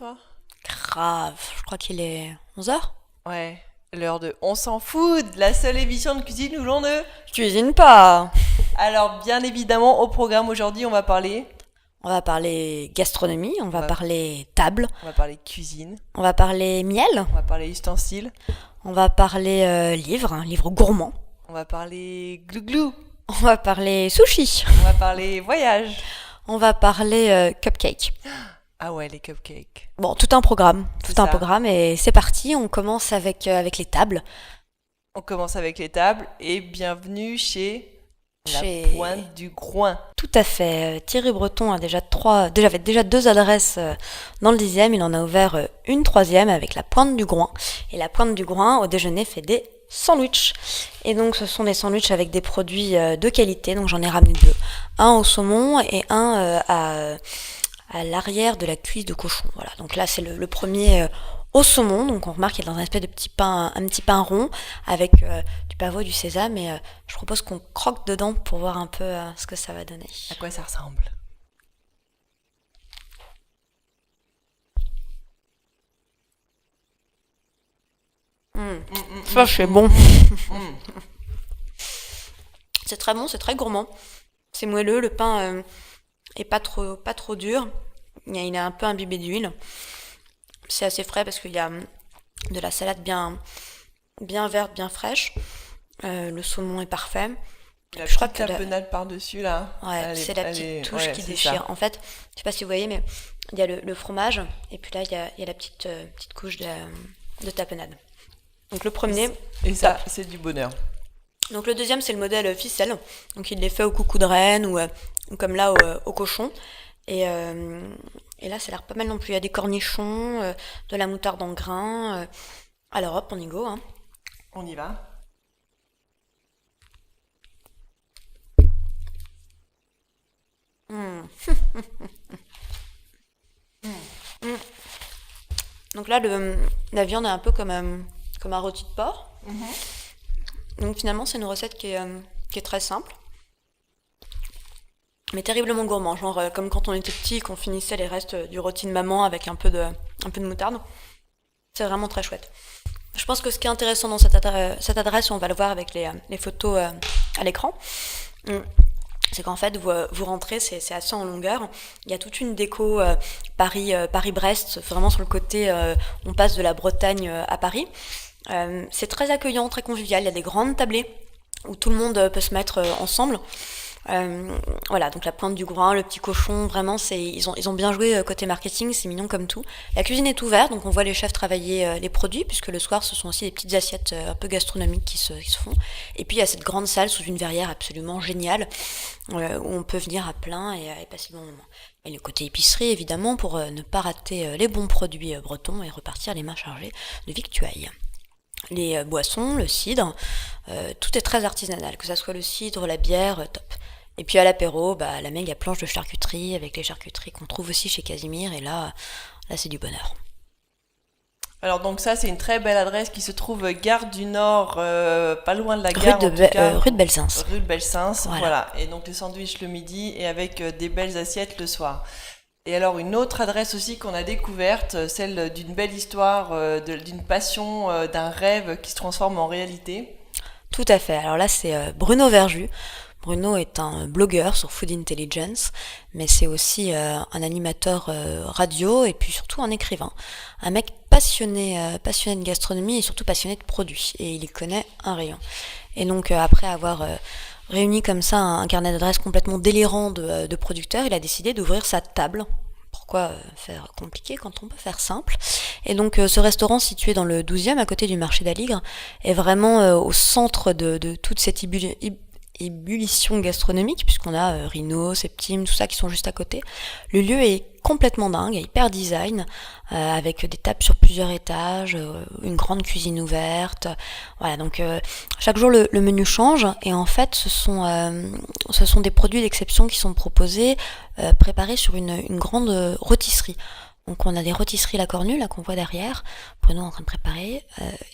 toi? Grave, je crois qu'il est 11 heures. Ouais, l'heure de On s'en fout, la seule émission de cuisine où l'on ne... Je cuisine pas. Alors, bien évidemment, au programme aujourd'hui, on va parler... On va parler gastronomie, on On va va, parler table, on va parler cuisine, on va parler miel, on va parler ustensiles, on va parler livres, un livre gourmand, on va parler glouglou, on va parler sushi, on va parler voyage. on va parler cupcake. Ah ouais, les cupcakes. Bon, tout un programme, C'est tout un ça. programme et c'est parti, on commence avec les tables. On commence avec les tables et bienvenue chez la Chez... Pointe du Groin. Tout à fait. Thierry Breton a avait déjà deux adresses dans le 10e. Il en a ouvert une troisième avec la Pointe du Groin. Et la Pointe du Groin, au déjeuner, fait des sandwichs. Et donc, ce sont des sandwichs avec des produits de qualité. Donc, j'en ai ramené deux. Un au saumon et un à l'arrière de la cuisse de cochon. Voilà. Donc là, c'est le premier au saumon. Donc, on remarque qu'il est dans un espèce de un petit pain rond avec du pavot, du sésame. Et je propose qu'on croque dedans pour voir un peu ce que ça va donner. À quoi ça ressemble? Ça, c'est bon. Mm. C'est très bon, c'est très gourmand. C'est moelleux, le pain est pas trop dur. Il est un peu imbibé d'huile. C'est assez frais parce qu'il y a de la salade bien verte, bien fraîche. Le saumon est parfait. La Je crois petite que tapenade par-dessus, là. ouais, c'est la petite touche Ouais, qui c'est déchire. ça. En fait, je sais pas si vous voyez, mais il y a le fromage et puis là il y a la petite couche de tapenade. Donc le Et, premier, et top. ça, c'est du bonheur. Donc le deuxième, c'est le modèle ficelle. Donc il les fait au coucou de reine ou comme là au cochon. Et, euh, et là, ça a l'air pas mal non plus. Il y a des cornichons, de la moutarde en grains. Alors hop, on y go, hein. On y va. Mm. Mm. Donc là, la viande est un peu comme un rôti de porc. Donc finalement, c'est une recette qui est très simple, mais terriblement gourmand. Genre comme quand on était petit, qu'on finissait les restes du rôti de maman avec un peu de moutarde. C'est vraiment très chouette. Je pense que ce qui est intéressant dans cette adresse, on va le voir avec les photos à l'écran, mm, c'est qu'en fait, vous rentrez, c'est assez en longueur. Il y a toute une déco Paris-Brest, vraiment sur le côté, on passe de la Bretagne à Paris. C'est très accueillant, très convivial. Il y a des grandes tablées où tout le monde peut se mettre ensemble. Voilà, donc la Pointe du Groin, le petit cochon, vraiment, ils ont bien joué côté marketing, c'est mignon comme tout. La cuisine est ouverte, donc on voit les chefs travailler les produits, puisque le soir, ce sont aussi des petites assiettes un peu gastronomiques qui se font. Et puis il y a cette grande salle sous une verrière absolument géniale, où on peut venir à plein et passer bon moment. Et le côté épicerie, évidemment, pour ne pas rater les bons produits bretons et repartir les mains chargées de victuailles. Les boissons, le cidre, tout est très artisanal, que ça soit le cidre, la bière, top. Et puis à l'apéro, bah, la méga planche de charcuterie avec les charcuteries qu'on trouve aussi chez Casimir, et là c'est du bonheur. Alors donc ça, c'est une très belle adresse qui se trouve gare du Nord, pas loin de la gare en tout cas, Rue de Belzins. rue de Belzins, Voilà. voilà. Et donc les sandwichs le midi et avec des belles assiettes le soir. Et alors une autre adresse aussi qu'on a découverte, celle d'une belle histoire, d'une passion, d'un rêve qui se transforme en réalité. Tout à fait. Alors là, c'est Bruno Verjus. Bruno est un blogueur sur Food Intelligence, mais c'est aussi un animateur radio et puis surtout un écrivain. Un mec passionné de gastronomie et surtout passionné de produits. Et il y connaît un rayon. Et donc après avoir réuni comme ça un carnet d'adresses complètement délirant de producteurs, il a décidé d'ouvrir sa table. Pourquoi faire compliqué quand on peut faire simple? Et donc ce restaurant situé dans le 12e à côté du marché d'Aligre est vraiment au centre de toute cette ébullition gastronomique, puisqu'on a Rhino, Septime, tout ça qui sont juste à côté. Le lieu est complètement dingue, hyper design, avec des tables sur plusieurs étages, une grande cuisine ouverte. Voilà, donc chaque jour le menu change, et en fait ce sont des produits d'exception qui sont proposés, préparés sur une grande rôtisserie. Donc on a des rôtisseries La Cornue, là qu'on voit derrière, Bruno est en train de préparer,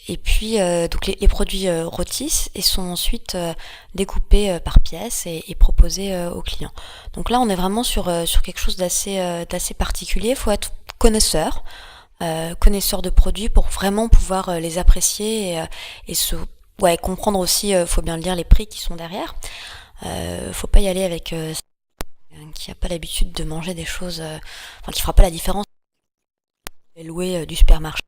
et puis donc les produits rôtissent et sont ensuite découpés par pièces et proposés aux clients. Donc là on est vraiment sur quelque chose d'assez particulier, faut être connaisseurs de produits pour vraiment pouvoir les apprécier et ouais, comprendre aussi, faut bien le dire, les prix qui sont derrière. Faut pas y aller avec qui a pas l'habitude de manger des choses, enfin qui fera pas la différence. Louer du supermarché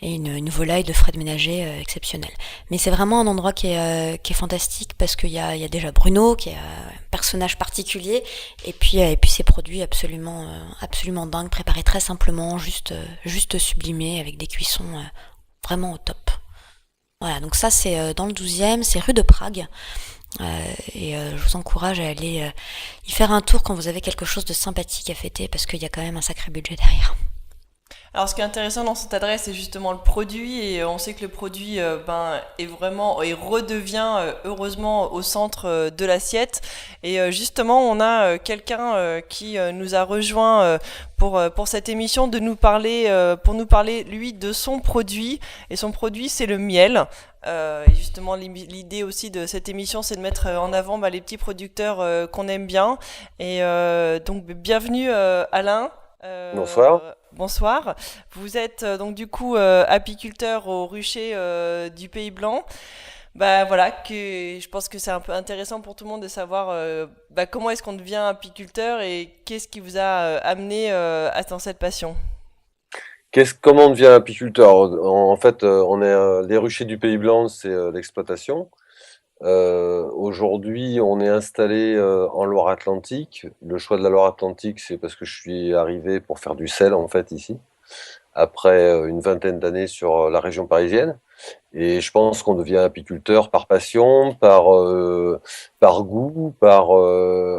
et une volaille de frais de ménager exceptionnelle. Mais c'est vraiment un endroit qui est fantastique parce qu'il y a déjà Bruno qui est un personnage particulier et puis ces produits absolument dingues, préparés très simplement, juste sublimés avec des cuissons vraiment au top. Voilà, donc ça c'est dans le 12e, c'est rue de Prague. Je vous encourage à aller y faire un tour quand vous avez quelque chose de sympathique à fêter parce qu'il y a quand même un sacré budget derrière. Alors, ce qui est intéressant dans cette adresse, c'est justement le produit, et on sait que le produit est vraiment et redevient heureusement au centre de l'assiette. Et justement, on a quelqu'un qui nous a rejoint pour cette émission pour nous parler lui de son produit. Et son produit, c'est le miel. Et justement, l'idée aussi de cette émission, c'est de mettre en avant les petits producteurs qu'on aime bien. Et donc, bienvenue Alain. Bonsoir. Bonsoir. Vous êtes donc du coup apiculteur au rucher du Pays Blanc. Bah voilà, que je pense que c'est un peu intéressant pour tout le monde de savoir comment est-ce qu'on devient apiculteur et qu'est-ce qui vous a amené dans cette passion. Comment on devient apiculteur? En fait, on est les ruchers du Pays Blanc, c'est l'exploitation. Aujourd'hui, on est installé en Loire-Atlantique. Le choix de la Loire-Atlantique, c'est parce que je suis arrivé pour faire du sel en fait ici, après une vingtaine d'années sur la région parisienne. Et je pense qu'on devient apiculteur par passion, par goût, par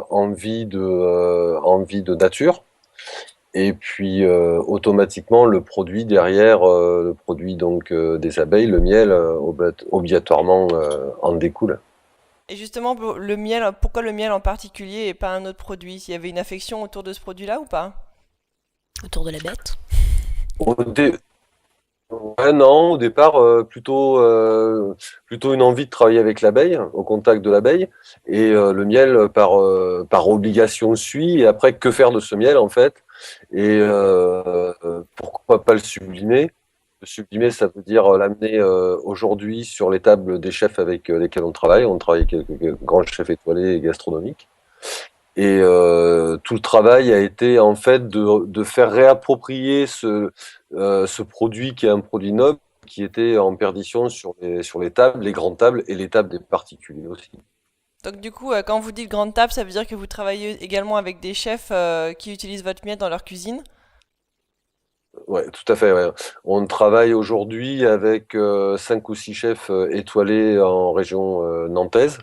envie de nature. Et puis automatiquement le produit derrière, le produit donc des abeilles, le miel, obligatoirement en découle. Et justement, le miel, pourquoi le miel en particulier et pas un autre produit? Il y avait une affection autour de ce produit-là ou pas? Autour de la bête. Au dé- Ouais, non, au départ, plutôt une envie de travailler avec l'abeille, au contact de l'abeille, et le miel par obligation suit. Et après, que faire de ce miel en fait? Et pourquoi pas le sublimer? Le sublimer, ça veut dire l'amener aujourd'hui sur les tables des chefs avec lesquels on travaille. On travaille avec quelques grands chefs étoilés et gastronomiques. Et tout le travail a été en fait de faire réapproprier ce produit qui est un produit noble, qui était en perdition sur les tables, les grandes tables et les tables des particuliers aussi. Donc du coup, quand vous dites grande table, ça veut dire que vous travaillez également avec des chefs qui utilisent votre miel dans leur cuisine? Ouais, tout à fait. Ouais. On travaille aujourd'hui avec 5 ou 6 chefs étoilés en région nantaise.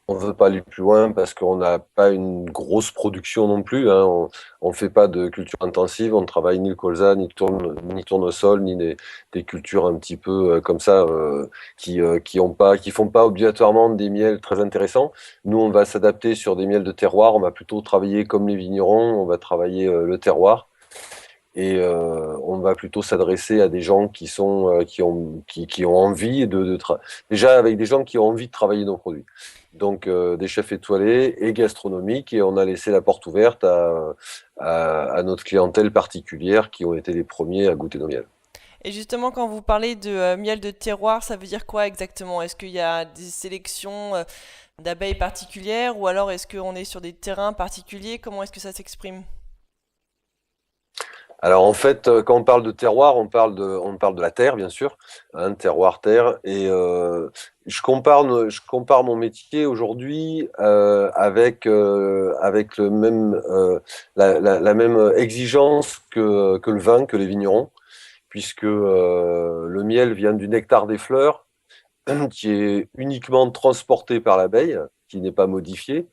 On veut pas aller plus loin parce qu'on n'a pas une grosse production non plus. Hein. On fait pas de culture intensive. On ne travaille ni le colza, ni tournesol, ni des cultures un petit peu comme ça qui font pas obligatoirement des miels très intéressants. Nous, on va s'adapter sur des miels de terroir. On va plutôt travailler comme les vignerons. On va travailler le terroir. Et on va plutôt s'adresser à des gens qui ont envie déjà avec des gens qui ont envie de travailler nos produits. Donc des chefs étoilés et gastronomiques, et on a laissé la porte ouverte à notre clientèle particulière qui ont été les premiers à goûter nos miels. Et justement, quand vous parlez de miel de terroir, ça veut dire quoi exactement? Est-ce qu'il y a des sélections d'abeilles particulières ou alors est-ce qu'on est sur des terrains particuliers? Comment est-ce que ça s'exprime? Alors en fait, quand on parle de terroir, on parle de la terre, bien sûr, hein, terroir, terre. Et je compare mon métier aujourd'hui avec la même exigence que le vin, que les vignerons, puisque le miel vient du nectar des fleurs, qui est uniquement transporté par l'abeille, qui n'est pas modifié,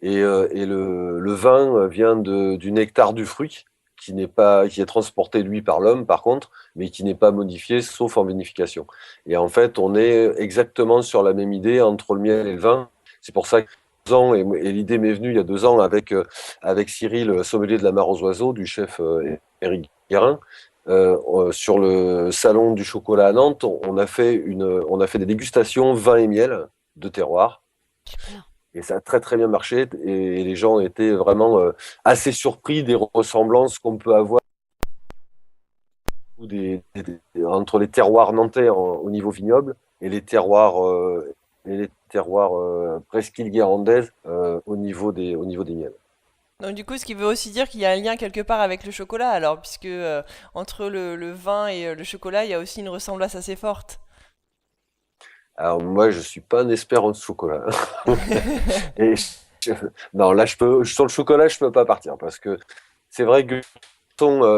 et le vin vient du nectar du fruit, qui est transporté lui par l'homme par contre, mais qui n'est pas modifié sauf en vinification. Et en fait, on est exactement sur la même idée entre le miel et le vin. C'est pour ça que et l'idée m'est venue il y a 2 ans avec Cyril, sommelier de la Mare aux Oiseaux, du chef Éric Guérin. Sur le salon du chocolat à Nantes, on a fait des dégustations vin et miel de terroir. Super. Et ça a très très bien marché et les gens étaient vraiment assez surpris des ressemblances qu'on peut avoir entre les terroirs nantais au niveau vignoble et les terroirs presqu'île-guérandaises au niveau des miels. Donc du coup, ce qui veut aussi dire qu'il y a un lien quelque part avec le chocolat, alors, puisque entre le vin et le chocolat, il y a aussi une ressemblance assez forte. Alors moi, je suis pas un expert en chocolat. Et je- non, là, sur le chocolat, je peux pas partir parce que c'est vrai que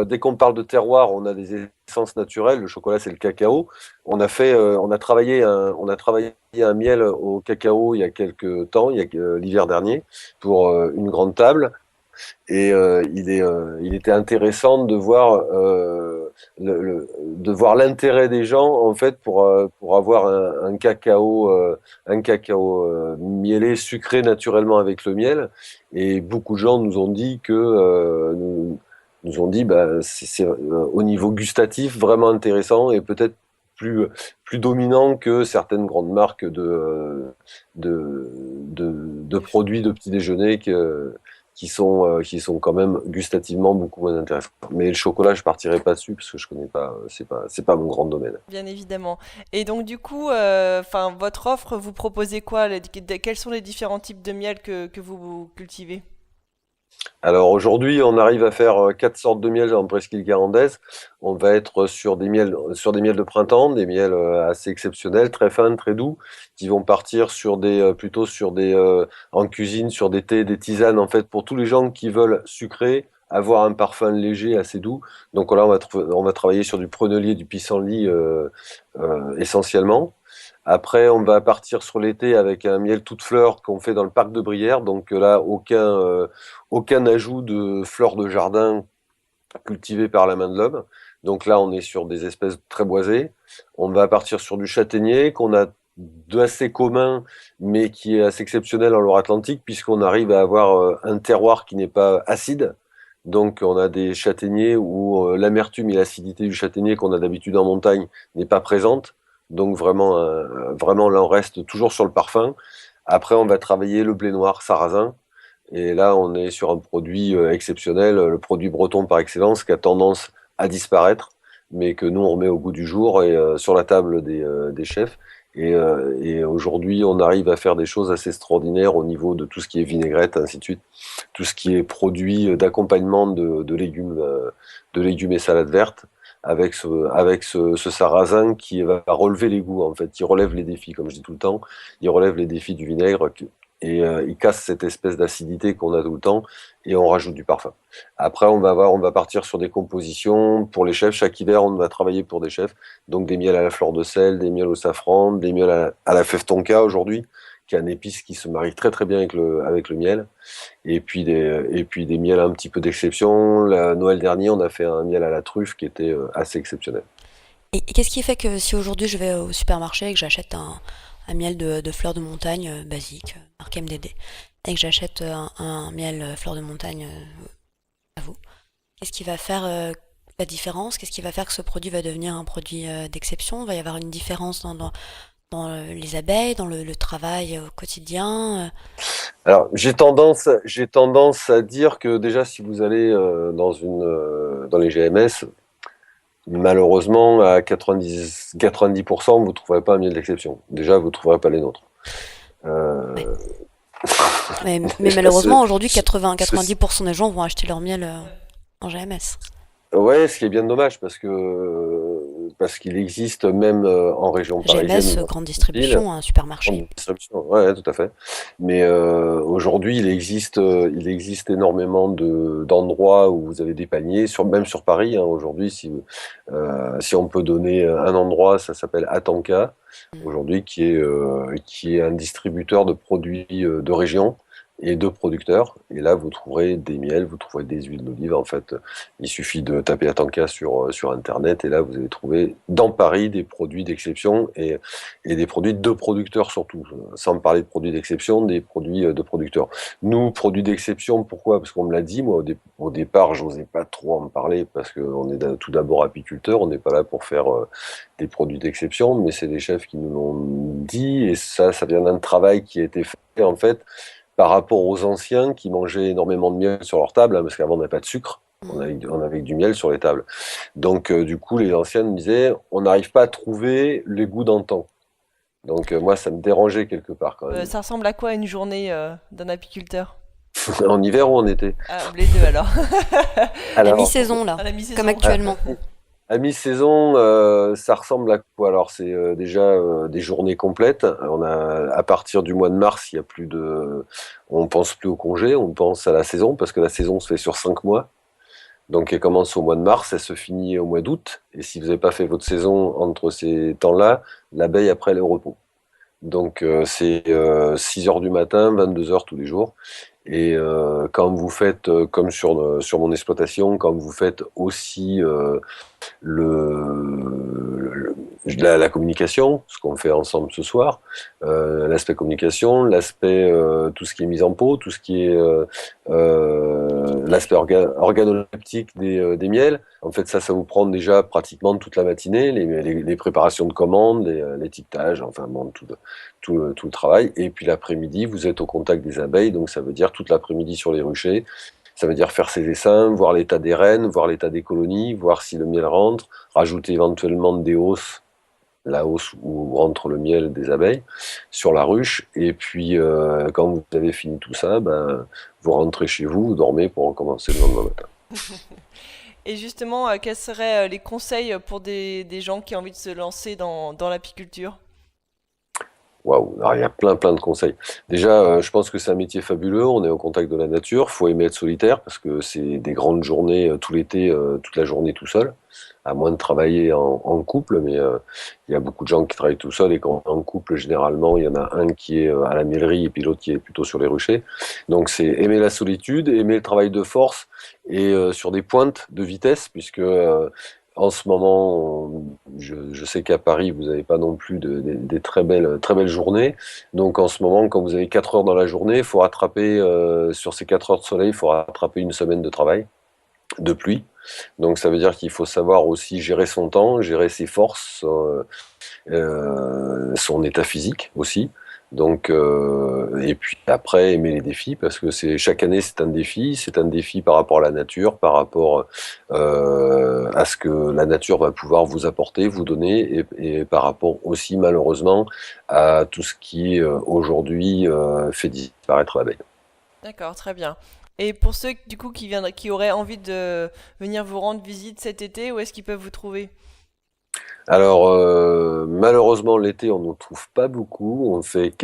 dès qu'on parle de terroir, on a des essences naturelles. Le chocolat, c'est le cacao. On a travaillé un miel au cacao il y a quelques temps, l'hiver dernier, pour une grande table. Et il était intéressant de voir de voir l'intérêt des gens en fait pour avoir un cacao mielé sucré naturellement avec le miel. Et beaucoup de gens nous ont dit nous ont dit bah c'est au niveau gustatif vraiment intéressant et peut-être plus plus dominant que certaines grandes marques de Des f- produits de petit déjeuner qui sont quand même gustativement beaucoup moins intéressants. Mais le chocolat, je partirai pas dessus parce que je connais pas, c'est pas mon grand domaine. Bien évidemment. Et donc du coup, enfin, votre offre, vous proposez quoi? Quels sont les différents types de miel que vous cultivez? Alors aujourd'hui, on arrive à faire quatre sortes de miel en presqu'île guérandaise. On va être sur des miels de printemps, des miels assez exceptionnels, très fins, très doux, qui vont partir sur plutôt sur en cuisine, sur des thés, des tisanes, en fait, pour tous les gens qui veulent sucrer, avoir un parfum léger, assez doux. Donc là, on va travailler sur du prunellier, du pissenlit essentiellement. Après, on va partir sur l'été avec un miel toute fleur qu'on fait dans le parc de Brière. Donc là, aucun ajout de fleurs de jardin cultivées par la main de l'homme. Donc là, on est sur des espèces très boisées. On va partir sur du châtaignier qu'on a d'assez commun, mais qui est assez exceptionnel en Loire-Atlantique, puisqu'on arrive à avoir un terroir qui n'est pas acide. Donc on a des châtaigniers où l'amertume et l'acidité du châtaignier qu'on a d'habitude en montagne n'est pas présente. Donc vraiment là on reste toujours sur le parfum. Après on va travailler le blé noir sarrasin. Et là on est sur un produit exceptionnel, le produit breton par excellence qui a tendance à disparaître, mais que nous on remet au goût du jour et sur la table des chefs. Et aujourd'hui on arrive à faire des choses assez extraordinaires au niveau de tout ce qui est vinaigrette, ainsi de suite, tout ce qui est produit d'accompagnement de légumes et salades vertes, ce sarrasin qui va relever les goûts, en fait, qui relève les défis, comme je dis tout le temps, il relève les défis du vinaigre, et il casse cette espèce d'acidité qu'on a tout le temps, et on rajoute du parfum. Après, on va partir sur des compositions pour les chefs. Chaque hiver, on va travailler pour des chefs, donc des miels à la fleur de sel, des miels au safran, des miels à la fève tonka aujourd'hui, qui est un épice qui se marie très très bien avec le miel. Et puis des miels un petit peu d'exception. Noël dernier, on a fait un miel à la truffe qui était assez exceptionnel. Et qu'est-ce qui fait que si aujourd'hui je vais au supermarché et que j'achète un miel de fleurs de montagne basique, marque MDD, et que j'achète un miel fleur de montagne à vous, qu'est-ce qui va faire la différence? Qu'est-ce qui va faire que ce produit va devenir un produit d'exception? Va y avoir une différence dans les abeilles, dans le travail au quotidien? Alors, j'ai tendance à dire que déjà, si vous allez dans les GMS, malheureusement, à 90%, vous ne trouverez pas un miel d'exception. Déjà, vous ne trouverez pas les nôtres. Ouais. Euh, Mais déjà, malheureusement, aujourd'hui, ce- 90% des gens vont acheter leur miel en GMS. Ouais, ce qui est bien dommage parce qu'il existe même en région parisienne ou GMS, dans grande les villes. distribution, un supermarché. Grande distribution, ouais, tout à fait. Mais aujourd'hui, il existe énormément d'endroits où vous avez des paniers, même sur Paris. Hein, aujourd'hui, si on peut donner un endroit, ça s'appelle Atanka, Mm. aujourd'hui, qui est un distributeur de produits de région et de producteurs. Et là, vous trouverez des miels, vous trouverez des huiles d'olive. En fait, il suffit de taper Atanka sur Internet et là, vous allez trouver dans Paris des produits d'exception et des produits de producteurs surtout. Sans parler de produits d'exception, des produits de producteurs. Nous, produits d'exception, pourquoi? Parce qu'on me l'a dit, moi, au départ, j'osais pas trop en parler parce qu'on est tout d'abord apiculteur, on n'est pas là pour faire des produits d'exception, mais c'est des chefs qui nous l'ont dit et ça vient d'un travail qui a été fait, en fait, par rapport aux anciens qui mangeaient énormément de miel sur leur table, hein, parce qu'avant on n'avait pas de sucre, on avait du miel sur les tables. Donc du coup les anciens me disaient on n'arrive pas à trouver les goûts d'antan. Donc moi ça me dérangeait quelque part quand même. Ça ressemble à quoi une journée d'un apiculteur? En hiver ou en été? Ah, les deux alors. À Alors, mi-saison, là, À la mi-saison. comme actuellement. à mi-saison, ça ressemble à quoi? Alors c'est déjà des journées complètes. On a à partir du mois de mars, il y a plus de, on pense plus au congé, on pense à la saison parce que la saison se fait sur 5 mois. Donc elle commence au mois de mars, elle se finit au mois d'août. Et si vous n'avez pas fait votre saison entre ces temps-là, l'abeille après elle est au repos. Donc c'est 6 heures du matin, 22 heures tous les jours. Et quand vous faites, comme sur mon exploitation, quand vous faites aussi la communication, ce qu'on fait ensemble ce soir, l'aspect communication, l'aspect tout ce qui est mise en pot, tout ce qui est l'aspect organoleptique des miels. En fait, ça vous prend déjà pratiquement toute la matinée, les préparations de commandes, l'étiquetage, enfin bon, tout le travail. Et puis l'après-midi, vous êtes au contact des abeilles, donc ça veut dire toute l'après-midi sur les ruchers. Ça veut dire faire ses essaims, voir l'état des reines, voir l'état des colonies, voir si le miel rentre, rajouter éventuellement des hausses, la hausse où rentre le miel des abeilles, sur la ruche. Et puis, quand vous avez fini tout ça, vous rentrez chez vous, vous dormez pour recommencer le lendemain matin. Et justement, quels seraient les conseils pour des gens qui ont envie de se lancer dans l'apiculture? Waouh, alors il y a plein de conseils. Déjà, je pense que c'est un métier fabuleux, on est au contact de la nature, faut aimer être solitaire parce que c'est des grandes journées tout l'été, toute la journée tout seul, à moins de travailler en couple, mais il y a beaucoup de gens qui travaillent tout seul et quand en couple, généralement, il y en a un qui est à la mêlerie et puis l'autre qui est plutôt sur les ruchers. Donc c'est aimer la solitude, aimer le travail de force et sur des pointes de vitesse puisque en ce moment, je sais qu'à Paris, vous n'avez pas non plus des très belles journées. Donc en ce moment, quand vous avez 4 heures dans la journée, il faut rattraper, sur ces 4 heures de soleil, il faut rattraper une semaine de travail, de pluie. Donc ça veut dire qu'il faut savoir aussi gérer son temps, gérer ses forces, son état physique aussi. Donc et puis après aimer les défis parce que chaque année c'est un défi par rapport à la nature, par rapport à ce que la nature va pouvoir vous apporter, vous donner et par rapport aussi malheureusement à tout ce qui aujourd'hui fait disparaître l'abeille. D'accord, très bien. Et pour ceux du coup qui auraient envie de venir vous rendre visite cet été, où est-ce qu'ils peuvent vous trouver? Alors, malheureusement, l'été, on n'en trouve pas beaucoup. En fait,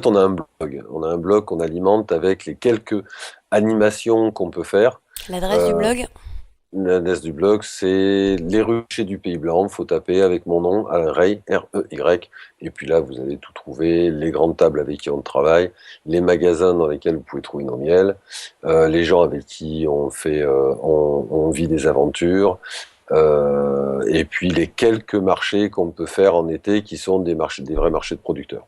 on a un blog. On a un blog qu'on alimente avec les quelques animations qu'on peut faire. L'adresse du Euh, blog? L'adresse du blog, c'est Les Ruchers du Pays Blanc. Faut taper avec mon nom, Alain Rey, R-E-Y. Et puis là, vous allez tout trouver. Les grandes tables avec qui on travaille, les magasins dans lesquels vous pouvez trouver nos miels, les gens avec qui on vit des aventures. Et puis les quelques marchés qu'on peut faire en été qui sont des vrais marchés de producteurs.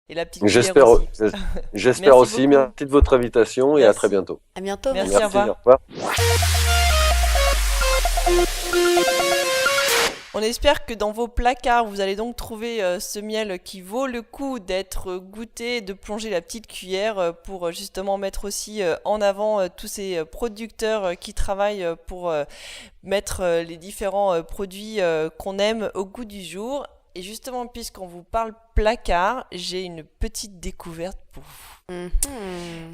Et la petite cuillère aussi. J'espère Merci aussi. beaucoup. Merci de votre invitation et à très bientôt. À bientôt. Merci, Merci, au revoir. au revoir. On espère que dans vos placards, vous allez donc trouver ce miel qui vaut le coup d'être goûté, de plonger la petite cuillère pour justement mettre aussi en avant tous ces producteurs qui travaillent pour mettre les différents produits qu'on aime au goût du jour. Et justement, puisqu'on vous parle placard, j'ai une petite découverte pour vous. Mhm.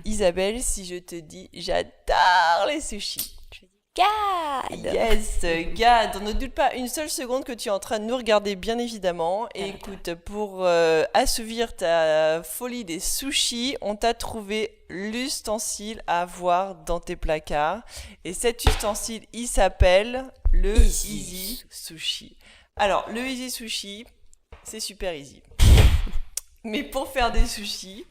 Isabelle, si je te dis j'adore les sushis. God. Yes, Gad, on ne doute pas une seule seconde que tu es en train de nous regarder, bien évidemment. Et écoute, pour assouvir ta folie des sushis, on t'a trouvé l'ustensile à avoir dans tes placards. Et cet ustensile, il s'appelle le Easy Sushi. Alors, le Easy Sushi, c'est super easy. Mais pour faire des sushis,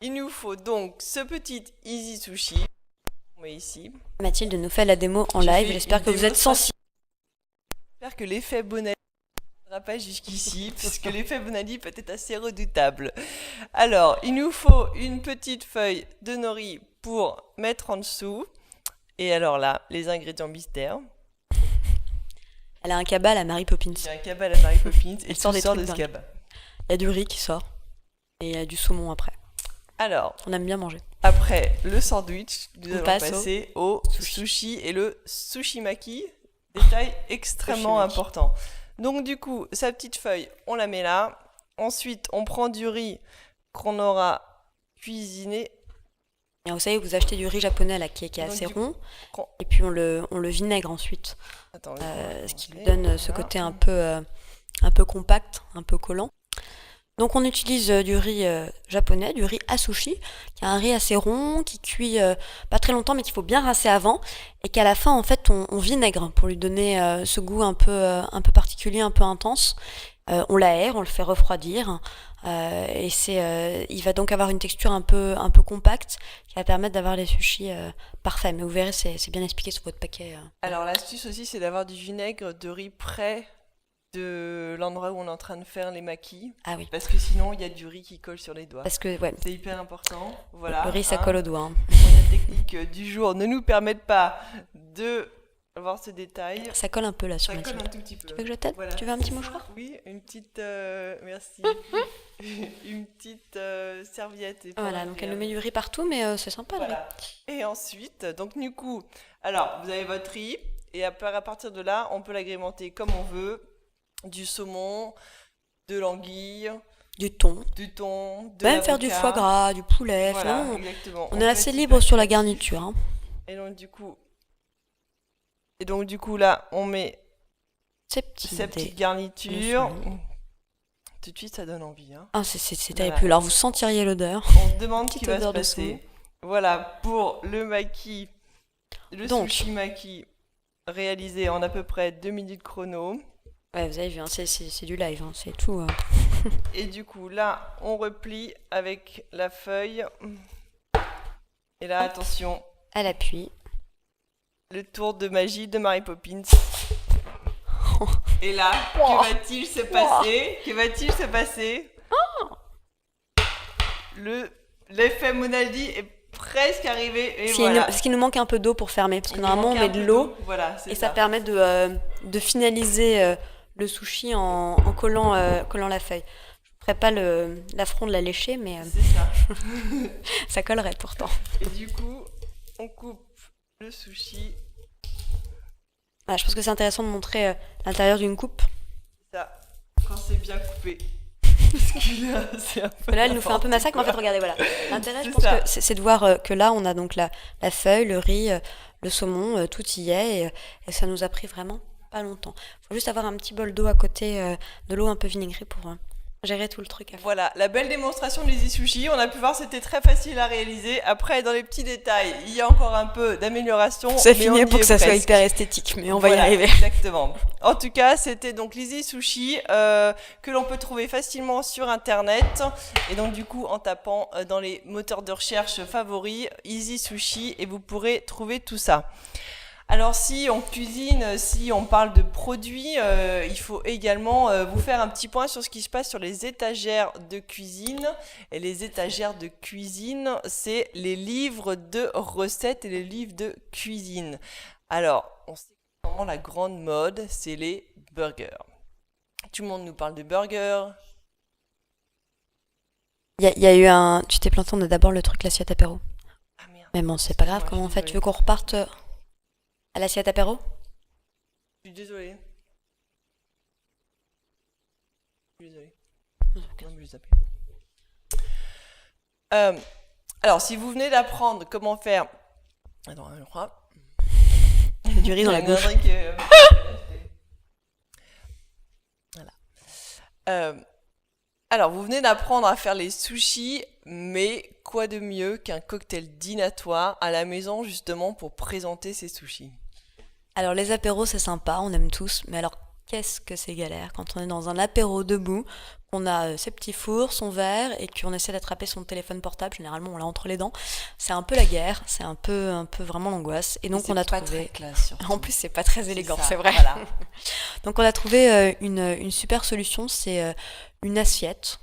il nous faut donc ce petit Easy Sushi. On met ici. Mathilde nous fait la démo en Je live. fais J'espère une que vous êtes démonstration. sensibles. J'espère que l'effet Bonali ne sera pas jusqu'ici, puisque l'effet Bonali peut être assez redoutable. Alors, il nous faut une petite feuille de nori pour mettre en dessous. Et alors là, les ingrédients mystères. Elle a un cabas, la Mary Poppins. Il y a un cabas à la Mary Poppins et Elle sort tout des sort trucs de ce dingues. cabas. Il y a du riz qui sort. Et il y a du saumon après. Alors, On aime bien manger. après le sandwich, nous On allons passe passer au sushi et le sushi maki. Détail extrêmement Sushi maki. important. Donc du coup, sa petite feuille, on la met là. Ensuite, on prend du riz qu'on aura cuisiné. Et vous savez, vous achetez du riz japonais là, qui est Donc, assez du rond. coup, Et puis on le vinaigre ensuite. Attends, Ce qui lui donne ce côté un peu compact, un peu collant. Donc on utilise du riz japonais, du riz à sushi, qui est un riz assez rond, qui cuit pas très longtemps, mais qu'il faut bien rincer avant, et qu'à la fin en fait on vinaigre pour lui donner ce goût un peu particulier, un peu intense. On l'aère, on le fait refroidir, et il va donc avoir une texture un peu compacte, qui va permettre d'avoir les sushis parfaits. Mais vous verrez, c'est bien expliqué sur votre paquet. Alors l'astuce aussi, c'est d'avoir du vinaigre de riz près de l'endroit où on est en train de faire les makis, Ah oui, parce que sinon il y a du riz qui colle sur les doigts. parce que ouais, C'est hyper important. Voilà. le riz ça colle au doigt. Hein. Les moyens techniques du jour ne nous permettent pas de voir ce détail. Ça colle un peu là sur Ça ma colle tête. un tout petit peu. Tu veux que je t'aide? Voilà. Tu veux un petit mouchoir? Oui, une petite. Merci. Une petite serviette. Et Voilà, donc elle nous met du riz partout, mais c'est sympa le riz. Voilà. Et ensuite, donc du coup, alors vous avez votre riz, et à partir de là, on peut l'agrémenter comme on veut. Du saumon, de l'anguille, Du thon. du thon, de Même faire du l'avocat. foie gras, du poulet. Voilà, Finalement, exactement. on est peut assez être libre hyper sur la créatif. garniture. Hein. Et donc du coup là, on met Ces petites ces petites dés. garnitures. Bien Tout de suite, ça donne envie. Hein. Ah, c'est Voilà. terrible. Alors vous sentiriez l'odeur. On se demande ce qui Petite va se odeur de passer. Voilà, pour le maki, le Donc. sushi maki, réalisé en à peu près 2 minutes chrono. Ouais, vous avez vu, hein, c'est du live, hein, c'est tout. Et du coup, là, on replie avec la feuille. Et là, attention, À l'appui. le tour de magie de Mary Poppins. Et là, que va-t-il se passer? Que va-t-il se passer? L'effet Monaldi est presque arrivé. Et voilà. Parce qu'il nous manque un peu d'eau pour fermer, parce que Il normalement on manquait met un de peu l'eau, d'eau. Voilà, c'est et ça permet de finaliser le sushi en collant la feuille. Je ne ferai pas l'affront de la lécher, mais C'est ça. ça collerait pourtant. Et du coup, on coupe le sushi. Voilà, je pense que c'est intéressant de montrer l'intérieur d'une coupe. Ça, quand c'est bien coupé. Parce que là, c'est un peu. Là, elle nous fait un peu massacre, mais en fait, regardez, voilà. L'intérêt, je C'est pense ça. que c'est de voir que là, on a donc la feuille, le riz, le saumon, tout y est, et ça nous a pris vraiment pas longtemps. Faut juste avoir un petit bol d'eau à côté, de l'eau un peu vinaigrée pour gérer tout le truc à faire. Voilà, la belle démonstration de l'Easy Sushi. On a pu voir, c'était très facile à réaliser. Après, dans les petits détails, il y a encore un peu d'amélioration. C'est mais on fini y pour est que ça soit presque. hyper esthétique, mais on va y Voilà, arriver. Exactement. En tout cas, c'était donc l'Easy Sushi que l'on peut trouver facilement sur Internet. Et donc, du coup, en tapant dans les moteurs de recherche favoris, Easy Sushi, et vous pourrez trouver tout ça. Alors si on cuisine, si on parle de produits, il faut également vous faire un petit point sur ce qui se passe sur les étagères de cuisine. Et les étagères de cuisine, c'est les livres de recettes et les livres de cuisine. Alors, on sait que vraiment la grande mode, c'est les burgers. Tout le monde nous parle de burgers. Il y a eu un... Tu t'es planté, on a d'abord le truc, l'assiette apéro. Ah merde, Mais bon, c'est pas grave, Ouais, comment on je fait? suis Tu veux qu'on reparte à l'assiette apéro? je suis désolée. Je suis désolée. Non, mais je les appelle. Alors, si vous venez d'apprendre comment faire... Attends, je crois... Il y a du riz dans la Il y a un bouche. truc, voilà. Alors, vous venez d'apprendre à faire les sushis, mais quoi de mieux qu'un cocktail dînatoire à la maison justement pour présenter ces sushis? Alors les apéros c'est sympa, on aime tous, mais alors qu'est-ce que c'est galère quand on est dans un apéro debout, qu'on a ses petits fours, son verre et qu'on essaie d'attraper son téléphone portable, généralement on l'a entre les dents. C'est un peu la guerre, c'est un peu vraiment l'angoisse. Et Et donc c'est on a pas très trouvé. classe En surtout. plus c'est pas très C'est élégant, ça, c'est vrai. voilà. Donc on a trouvé une super solution, c'est une assiette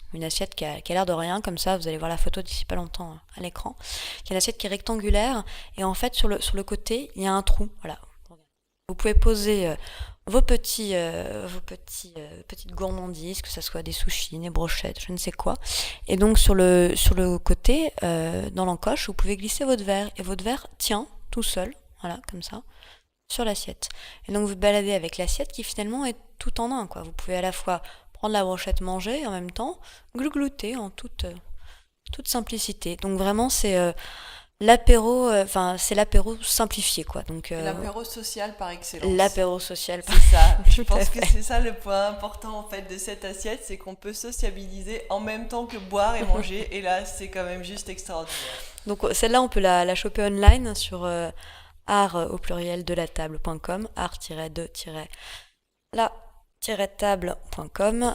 qui a l'air de rien, comme ça vous allez voir la photo d'ici pas longtemps à l'écran, qui est une assiette qui est rectangulaire et en fait sur le côté il y a un trou, voilà. Vous pouvez poser petites gourmandises, que ce soit des sushis, des brochettes, je ne sais quoi. Et donc sur le côté, dans l'encoche, vous pouvez glisser votre verre et votre verre tient tout seul, voilà, comme ça, sur l'assiette. Et donc vous baladez avec l'assiette qui finalement est tout en un, quoi. Vous pouvez à la fois prendre la brochette, manger et en même temps glouter en toute simplicité. Donc vraiment c'est l'apéro simplifié, quoi. Donc L'apéro social par excellence. l'apéro social. C'est ça. Je Tout à pense que fait. c'est ça le point important en fait de cette assiette, c'est qu'on peut sociabiliser en même temps que boire et manger. Et là, c'est quand même juste extraordinaire. Donc celle-là, on peut la choper online sur art au pluriel de la table.com, art-de-la-table.com.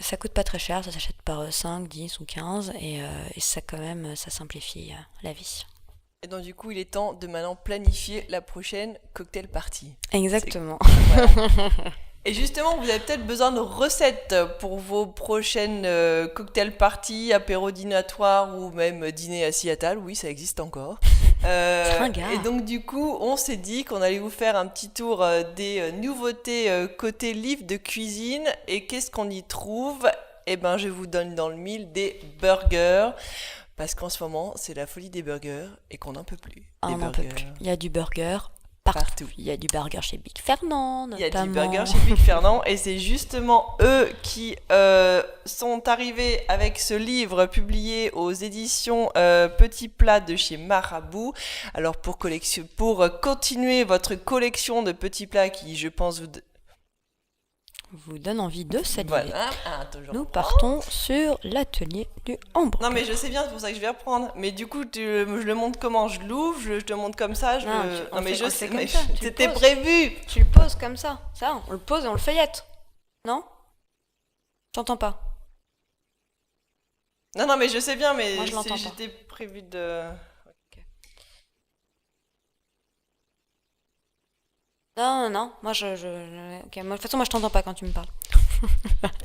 Ça coûte pas très cher, ça s'achète par 5, 10 ou 15 et ça quand même, ça simplifie la vie. Et donc du coup, il est temps de maintenant planifier la prochaine cocktail party. Exactement. Voilà. Et justement, vous avez peut-être besoin de recettes pour vos prochaines cocktail parties, apéro dînatoire ou même dîner assis à table. Oui, ça existe encore. Ringard. Et donc du coup, on s'est dit qu'on allait vous faire un petit tour des nouveautés côté livre de cuisine. Et qu'est-ce qu'on y trouve? Eh ben, je vous donne dans le mille des burgers. Parce qu'en ce moment, c'est la folie des burgers et qu'on n'en peut plus. On Des n'en peut burgers plus. Il y a du burger partout. partout. Il y a du burger chez Big Fernand, Il y a du notamment. burger chez Big Fernand et c'est justement eux qui sont arrivés avec ce livre publié aux éditions Petit Plat de chez Marabout. Alors pour continuer votre collection de petits plats qui, je pense, Vous donne envie de saliver. voilà. Ah, toujours. Nous partons sur l'atelier du hamburger. Non mais je sais bien, c'est pour ça que je vais reprendre. Mais du coup, je le montre comment? Je l'ouvre, je te montre comme ça. Non, Non mais je on sais, fait comme mais ça, tu le c'était poses. prévu. Tu le poses comme ça. Ça, on le pose et on le feuillette. Non? J'entends pas. Non mais je sais bien, mais Moi, je l'entends pas. j'étais prévu de. Non. Moi, ok, moi, de toute façon, moi, je t'entends pas quand tu me parles.